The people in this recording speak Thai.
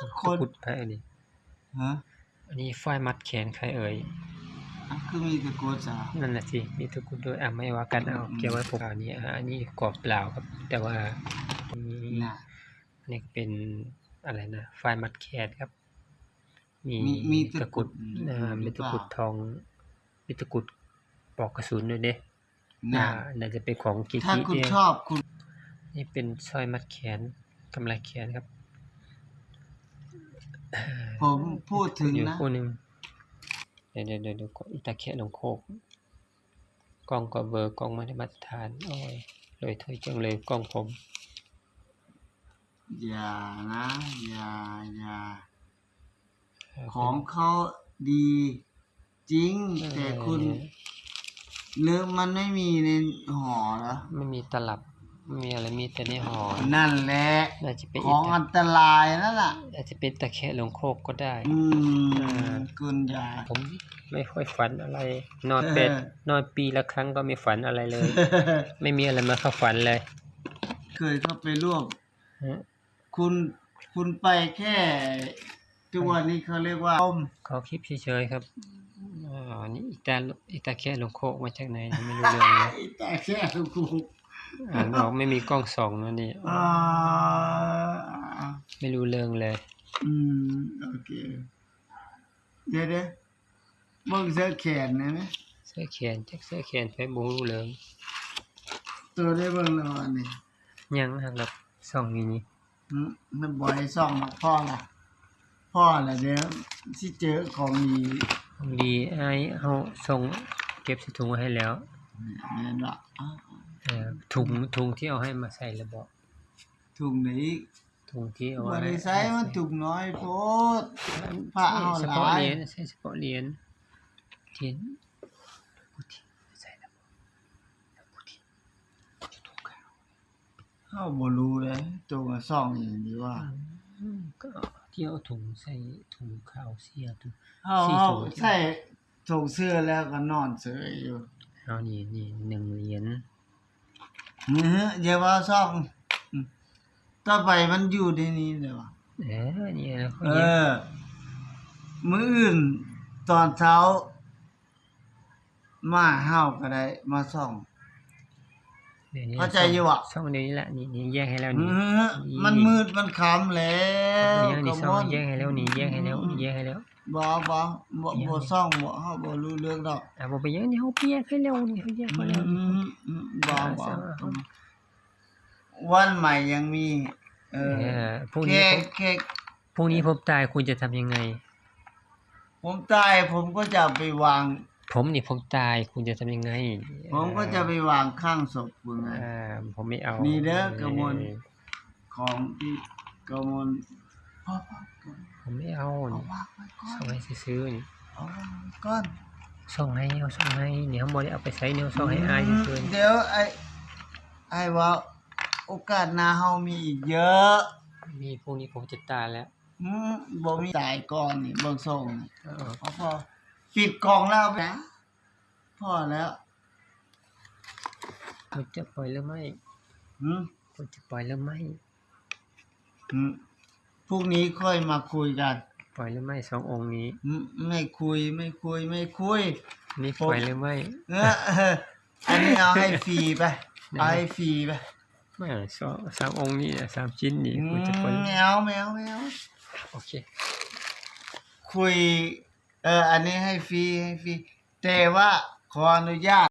ค ตะ น กรุดไผอันนี้ ฮะ อันนี้ฝ้ายมัดแขนใครเอ่ย คือมีตะกรุดจ้ะ นั่นน่ะสิมีตะกรุดด้วยไม่ว่ากันเอาเก็บไว้ผมอันนี้อันนี้กรอบเปล่าครับ แต่ว่าน่ะ อันนี้เป็นอะไรนะฝ้ายมัดแขนครับ มี ตะกรุดมีตะกรุดทองมีตะกรุดปลอกกระสุนด้วยเด้น่าจะเป็นของกิ ถ้าคุณชอบคุณ นี่เป็นสร้อยมัดแขนกำไลแขนครับ ผมพูดถึงนะ คู่นึงเดี๋ยวอีตาแคะลงโคกกล้องก็เบอร์กล้องไม่ได้มาตรฐานโอ้ยเลยถอยจังเลยกล้องผม อย่านะอย่าของเขาดีจริงแต่คุณเนื้อมันไม่มีในห่อเหรอ ไม่มีตลับไม่มีอะไรมีแต่ในห่อ นั่นแหละ น่าจะเป็น ของอันตรายนั่นล่ะ อาจจะเป็นตะแคะลงโคกก็ได้คุณอย่า ผมไม่ค่อยฝันอะไรนอนปีละครั้งก็ไม่ฝันอะไรเลย ไม่มีอะไรมาเข้าฝันเลย เคยเข้าไปร่วมคุณไปแค่ตัวนี้เขาเรียกว่าขอคลิปเฉยๆครับนี่อีตาแค่ลงโคกมาจากไหนไม่รู้เรื่องเลย อีตาแค่ลูกบอกไม่มีกล้องส่องนะนี่ไม่รู้เรื่องเลยโอเคเดี๋ยวเบิ่งเสื้อแขนนะไหมเสื้อแขนไปบ่รู้เรื่องตัวได้เบิ่งแล้วอันนี้ยังครับส่องนี่มันบ่ให้ส่องพ่อล่ะเดี๋ยวสิเจอของดีเฮาส่งเก็บใส่ถุงไว้ให้แล้วแม่นบ่ถุงที่เอาให้มาใส่แล้วบ่ถุงไหนถุงที่เอาไว้บ่ได้ใส่มันถุงน้อยโพดพระเฮาหลายเฉพาะเหรียญที่ใส่แล้วเฮาบ่รู้เลยตัวก็ส่องอย่างนี้ว่าก็ที่เอาถุงใส่ถุงข้าวเสียถุงเฮาใส่ถุงเสื้อแล้วก็นอนเฉยอยู่นี่1เหรียญอย่าว่าส่องต่อไปมันอยู่ในนี้เลยว่ะนี่มื้ออื่นตอนเช้ามาเฮาก็ได้มาส่องเข้าใจอยู่อ่ะส่องเดี๋ยวนี้แหละนี่แยกให้แล้วนี่มันมืดมันค่ำแล้วนี่ส่องแยกให้แล้วนี่แยกให้แล้วบ่ส่องบ่เฮาบ่รู้เรื่องดอกบ่ไปยังนี่เฮาแยกให้แล้วนี่เฮาแยกให้แล้วบ่วันใหม่ยังมีพรุ่งนี้ผมตายคุณจะทำยังไงผมตายผมก็จะไปวางผมตายคุณจะทำยังไงผมก็จะไปวางข้างศพคุณไงผมไม่เอานี่เด้อกมลของที่กมลผมไม่เอาส่งให้ซื้อนี่ก้อนส่งให้เดี๋ยวบ่ได้เอาไปใช้เนี่ยส่งให้อายซื่อเดี๋ยวไอ้ว่าโอกาสหน้าเฮามีอีกเยอะมีพรุ่งนี้ผมจะตายแล้วบ่มีตายก่อนนี่เบิ่งส่งพอปิดกล่องแล้วนะพอแล้วผมจะปล่อยหรือไม่ผมจะปล่อยหรือไม่พรุ่งนี้ค่อยมาคุยกันปล่อยหรือไม่2องค์นี้ไม่คุยนี่ปล่อยหรือไม่อันนี้เอาให้ฟรีไปไปฟรีไปไม่3องค์นี้3ชิ้นนี่คุณจะปล่อยแมวโอเคคุยอันนี้ให้ฟรีแต่ว่าขออนุญาต